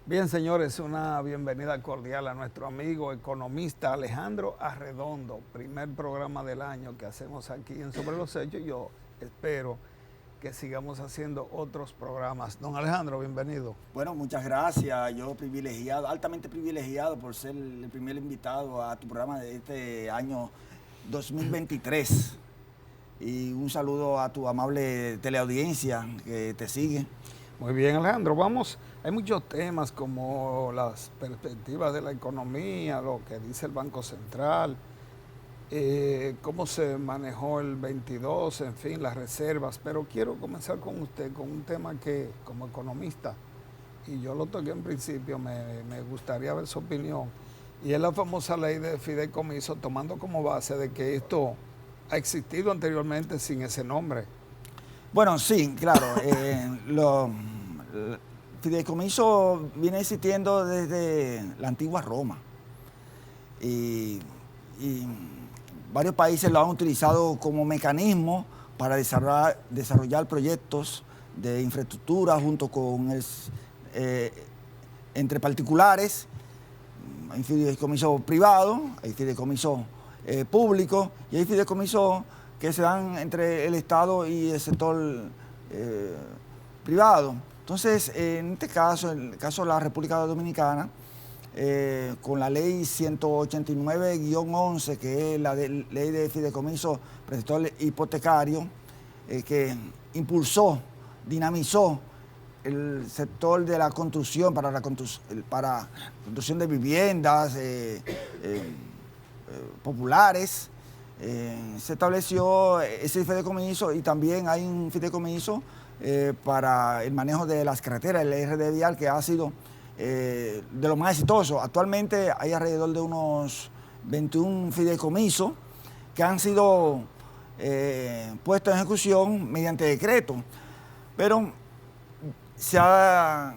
Bien, señores, una bienvenida cordial a nuestro amigo economista Alejandro Arredondo, primer programa del año que hacemos aquí en Sobre los Hechos. Yo espero que sigamos haciendo otros programas. Don Alejandro, bienvenido. Bueno, muchas gracias. Yo privilegiado, altamente privilegiado por ser el primer invitado a tu programa de este año 2023. Y un saludo a tu amable teleaudiencia que te sigue. Muy bien, Alejandro. Hay muchos temas como las perspectivas de la economía, lo que dice el Banco Central, cómo se manejó el 22, en fin, las reservas. Pero quiero comenzar con usted con un tema que, como economista, y yo lo toqué en principio, me gustaría ver su opinión, y es la famosa ley de fideicomiso, tomando como base de que esto ha existido anteriormente sin ese nombre. Bueno, sí, claro. El fideicomiso viene existiendo desde la antigua Roma. Y varios países lo han utilizado como mecanismo para desarrollar proyectos de infraestructura junto con entre particulares. Hay fideicomiso privado, hay fideicomiso público y hay fideicomiso que se dan entre el Estado y el sector privado. Entonces, en este caso, en el caso de la República Dominicana, con la ley 189-11, que es la ley de fideicomiso prestador hipotecario, que impulsó, dinamizó el sector de la construcción para construcción de viviendas populares. Se estableció ese fideicomiso y también hay un fideicomiso para el manejo de las carreteras, el RD Vial, que ha sido de lo más exitoso. Actualmente hay alrededor de unos 21 fideicomisos que han sido puestos en ejecución mediante decreto. Pero se ha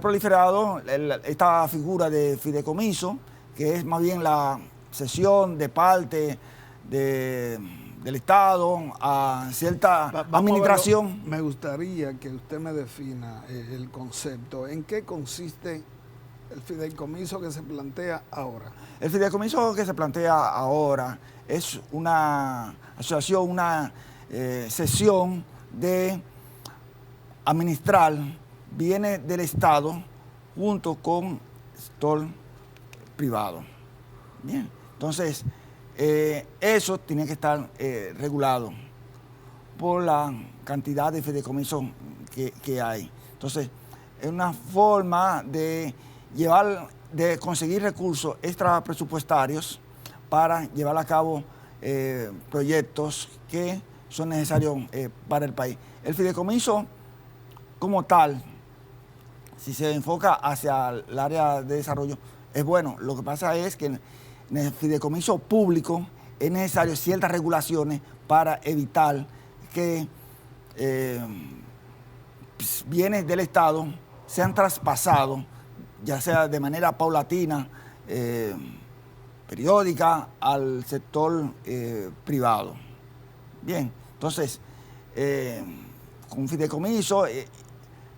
proliferado esta figura de fideicomiso, que es más bien la cesión de parte del Estado a cierta administración. Me gustaría que usted me defina el concepto. ¿En qué consiste el fideicomiso que se plantea ahora? El fideicomiso que se plantea ahora es una asociación, una cesión de administrar bienes del Estado junto con el sector privado. Bien, entonces eso tiene que estar regulado por la cantidad de fideicomisos que hay. Entonces, es una forma de conseguir recursos extra presupuestarios para llevar a cabo proyectos que son necesarios para el país. El fideicomiso como tal, si se enfoca hacia el área de desarrollo, es bueno. Lo que pasa es que en el fideicomiso público es necesario ciertas regulaciones para evitar que bienes del Estado sean traspasados, ya sea de manera paulatina, periódica, al sector privado. Bien, entonces, con un fideicomiso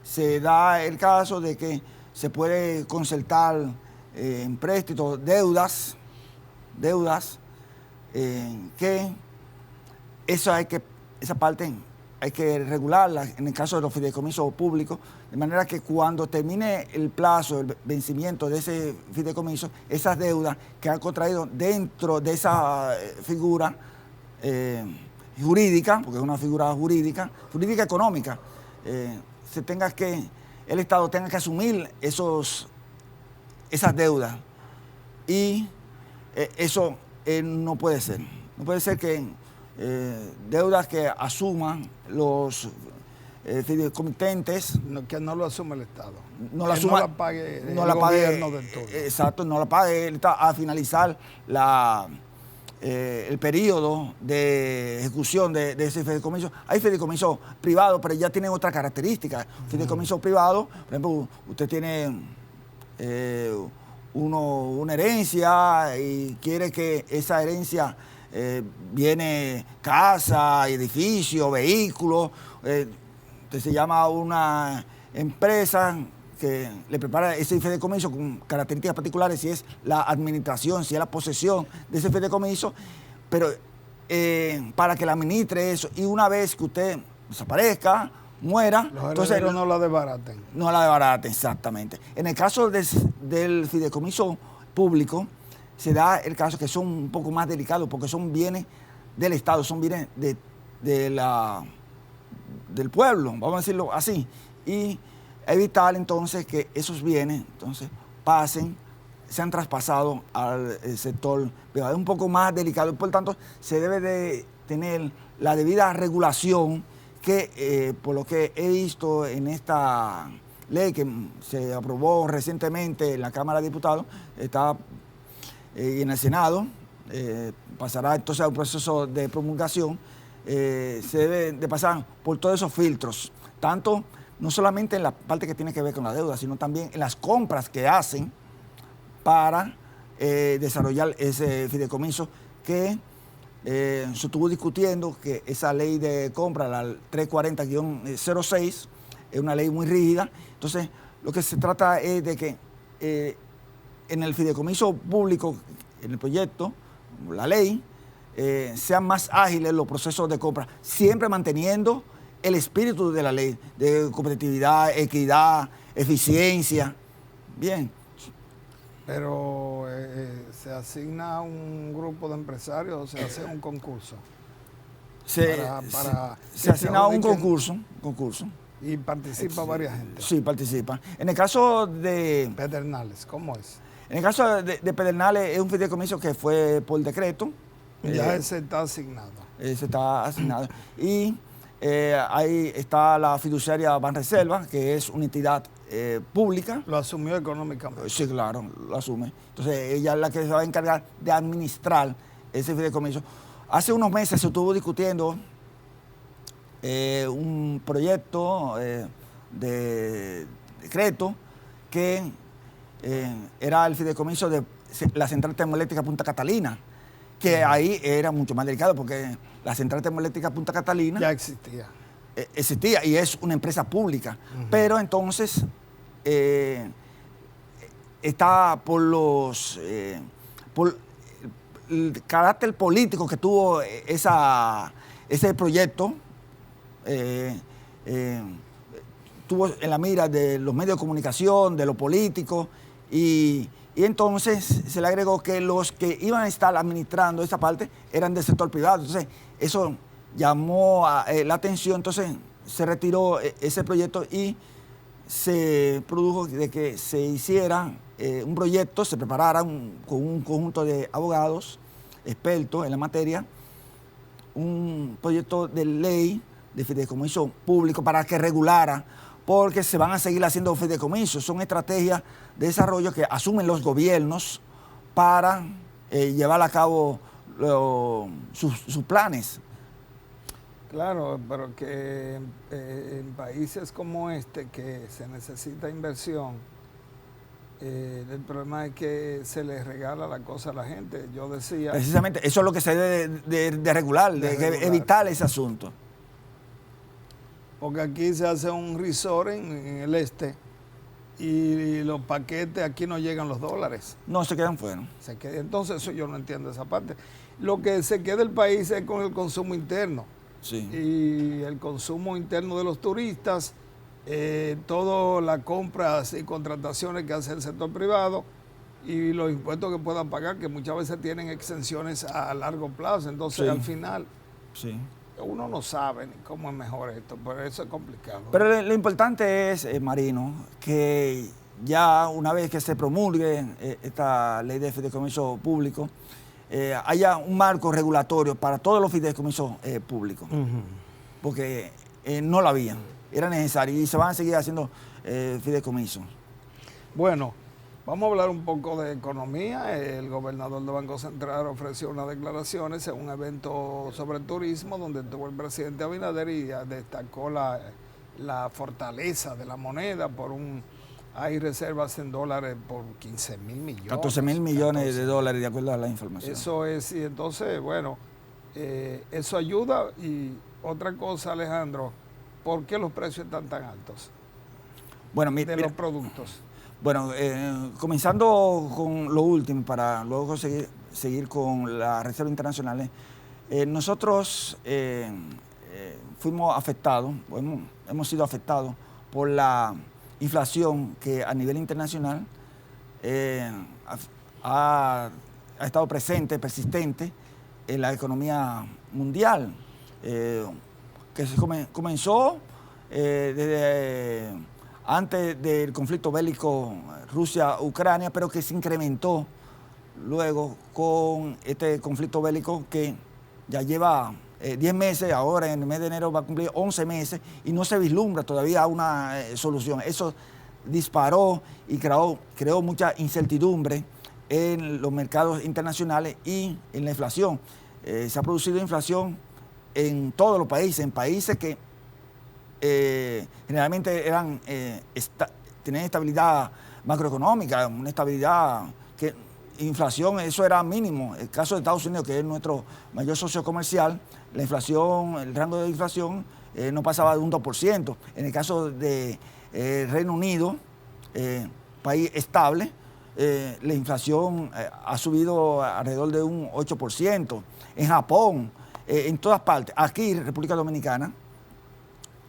se da el caso de que se puede concertar empréstitos, deudas, que esa parte hay que regularla en el caso de los fideicomisos públicos, de manera que cuando termine el plazo, el vencimiento de ese fideicomiso, esas deudas que han contraído dentro de esa figura jurídica, porque es una figura jurídica económica, el Estado tenga que asumir esas deudas. Y eso no puede ser. No puede ser que deudas que asuman los fideicomitentes. Que no lo asume el Estado. No la pague el gobierno del todo. Exacto, no la pague el Estado a finalizar el periodo de ejecución de ese fideicomiso. Hay fideicomisos privados, pero ya tienen otra característica. Fideicomisos privados, por ejemplo, usted tiene una herencia y quiere que esa herencia viene casa, edificio, vehículo, se llama una empresa que le prepara ese fideicomiso con características particulares, si es la administración, si es la posesión de ese fideicomiso, pero para que la administre eso, y una vez que usted desaparezca, muera, entonces no la desbaraten. No la desbaraten, exactamente. En el caso del fideicomiso público, se da el caso que son un poco más delicados, porque son bienes del Estado, son bienes del pueblo, vamos a decirlo así, y evitar entonces que esos bienes entonces sean traspasados al sector privado. Es un poco más delicado, por lo tanto se debe de tener la debida regulación que por lo que he visto en esta ley que se aprobó recientemente en la Cámara de Diputados, está en el Senado, pasará entonces a un proceso de promulgación, se debe de pasar por todos esos filtros, tanto no solamente en la parte que tiene que ver con la deuda, sino también en las compras que hacen para desarrollar ese fideicomiso que se estuvo discutiendo, que esa ley de compra, la 340-06, es una ley muy rígida. Entonces, lo que se trata es de que en el fideicomiso público, en el proyecto, la ley, sean más ágiles los procesos de compra, siempre manteniendo el espíritu de la ley, de competitividad, equidad, eficiencia. Bien. Pero se asigna a un grupo de empresarios o se hace un concurso. Se asigna a un concurso. Y participa varias gente. Sí, participa. En el caso de Pedernales, ¿cómo es? En el caso de Pedernales es un fideicomiso que fue por decreto. Ya ese está asignado. Ese está asignado. Y ahí está la fiduciaria Banreserva, que es una entidad pública. ¿Lo asumió económicamente? Sí, claro, lo asume. Entonces ella es la que se va a encargar de administrar ese fideicomiso. Hace unos meses se estuvo discutiendo un proyecto de decreto que era el fideicomiso de la central termoeléctrica Punta Catalina, que ahí era mucho más delicado porque la central termoeléctrica Punta Catalina ya existía. Existía y es una empresa pública, pero entonces está por el carácter político que tuvo ese proyecto, tuvo en la mira de los medios de comunicación, de los políticos, y entonces se le agregó que los que iban a estar administrando esa parte eran del sector privado. Entonces eso llamó la atención, entonces se retiró ese proyecto y se produjo de que se hiciera un proyecto, se preparara con un conjunto de abogados expertos en la materia, un proyecto de ley de fideicomiso público para que regulara, porque se van a seguir haciendo fideicomisos. Son estrategias de desarrollo que asumen los gobiernos para llevar a cabo sus planes. Claro, pero que en países como este, que se necesita inversión, el problema es que se les regala la cosa a la gente. Yo decía... Precisamente, eso es lo que se debe de regular, de evitar ese asunto. Porque aquí se hace un resort en el este y los paquetes, aquí no llegan los dólares. No, se quedan fuera. Entonces eso yo no entiendo esa parte. Lo que se queda el país es con el consumo interno. Sí. Y el consumo interno de los turistas, todas las compras y contrataciones que hace el sector privado y los impuestos que puedan pagar, que muchas veces tienen exenciones a largo plazo. Entonces, sí, al final, sí, uno no sabe ni cómo es mejor esto, pero eso es complicado. Pero lo importante es, Marino, que ya una vez que se promulgue esta ley de fideicomiso público, haya un marco regulatorio para todos los fideicomisos públicos, porque no lo había, era necesario y se van a seguir haciendo fideicomisos. Bueno, vamos a hablar un poco de economía. El gobernador del Banco Central ofreció unas declaraciones en un evento sobre turismo donde estuvo el presidente Abinader y destacó la fortaleza de la moneda hay reservas en dólares por 15.000 millones. 14.000 millones de dólares, de acuerdo a la información. Eso es, y entonces, bueno, eso ayuda. Y otra cosa, Alejandro, ¿por qué los precios están tan altos? Bueno, de los productos. Bueno, comenzando con lo último, para luego seguir con las reservas internacionales, nosotros fuimos afectados, hemos sido afectados por la inflación que a nivel internacional ha estado presente, persistente en la economía mundial, que comenzó desde antes del conflicto bélico Rusia-Ucrania, pero que se incrementó luego con este conflicto bélico que ya lleva 10 meses, ahora en el mes de enero va a cumplir 11 meses y no se vislumbra todavía una solución. Eso disparó y creó mucha incertidumbre en los mercados internacionales y en la inflación. Se ha producido inflación en todos los países, en países que generalmente tenían estabilidad macroeconómica, una estabilidad que inflación, eso era mínimo. El caso de Estados Unidos, que es nuestro mayor socio comercial, la inflación, el rango de inflación no pasaba de un 2%. En el caso de Reino Unido, país estable, la inflación ha subido alrededor de un 8%. En Japón, en todas partes. Aquí, República Dominicana,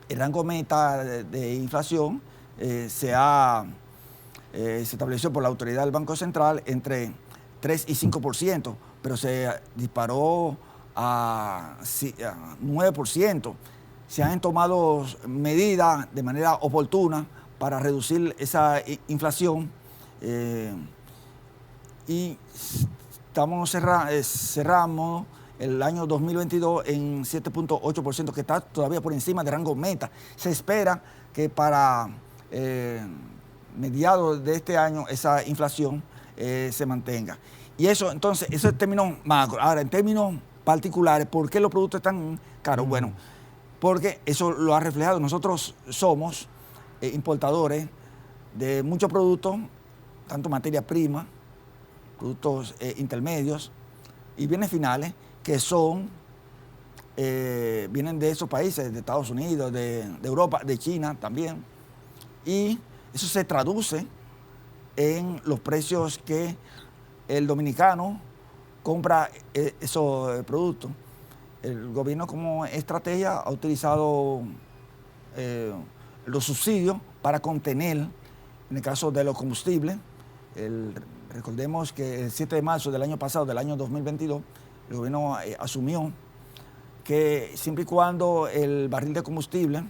el rango meta de inflación se estableció por la autoridad del Banco Central entre 3 y 5%, pero se disparó a 9%. Se han tomado medidas de manera oportuna para reducir esa inflación y cerramos el año 2022 en 7.8%, que está todavía por encima del rango meta. Se espera que para mediados de este año esa inflación se mantenga. Y eso, entonces, eso es en términos macro. Ahora, en términos particulares, ¿por qué los productos están caros? Bueno, porque eso lo ha reflejado. Nosotros somos importadores de muchos productos, tanto materia prima, productos intermedios y bienes finales, que vienen de esos países, de Estados Unidos, de Europa, de China también. Y eso se traduce en los precios que el dominicano compra esos productos. El gobierno, como estrategia, ha utilizado los subsidios para contener, en el caso de los combustibles. Recordemos que el 7 de marzo del año pasado, del año 2022, el gobierno asumió que siempre y cuando el barril de combustible,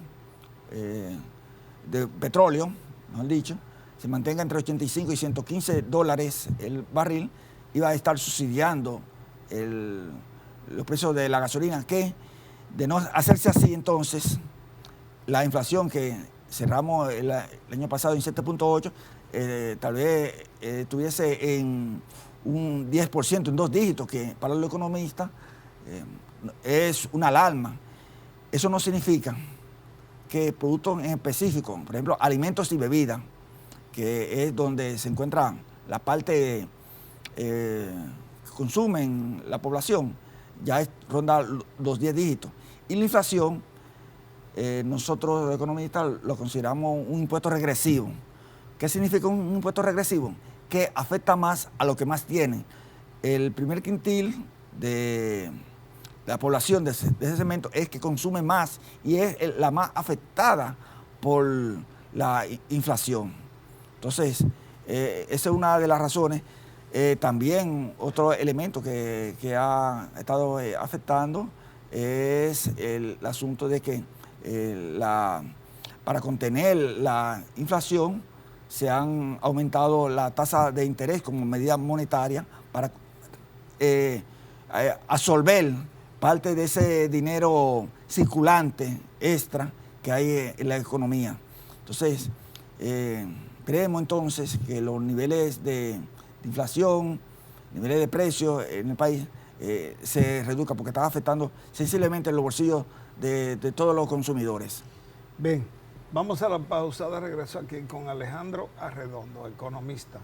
de petróleo, mejor dicho, se mantenga entre 85 y $115 el barril, iba a estar subsidiando los precios de la gasolina, que de no hacerse así, entonces, la inflación que cerramos el año pasado en 7.8, tal vez estuviese en un 10%, en 2 dígitos, que para los economistas es una alarma. Eso no significa que productos en específico, por ejemplo, alimentos y bebidas, que es donde se encuentra la parte que consumen la población, ya ronda los 10 dígitos. Y la inflación, nosotros los economistas lo consideramos un impuesto regresivo. ¿Qué significa un impuesto regresivo? Que afecta más a lo que más tienen. El primer quintil de la población de ese segmento es que consume más y es la más afectada por la inflación. Entonces, esa es una de las razones. También otro elemento que ha estado afectando es el asunto de que para contener la inflación se han aumentado la tasa de interés como medida monetaria para absorber parte de ese dinero circulante extra que hay en la economía. Entonces, creemos entonces que los niveles de inflación, niveles de precios en el país se reduzcan, porque está afectando sensiblemente los bolsillos de todos los consumidores. Bien, vamos a la pausa, de regreso aquí con Alejandro Arredondo, economista.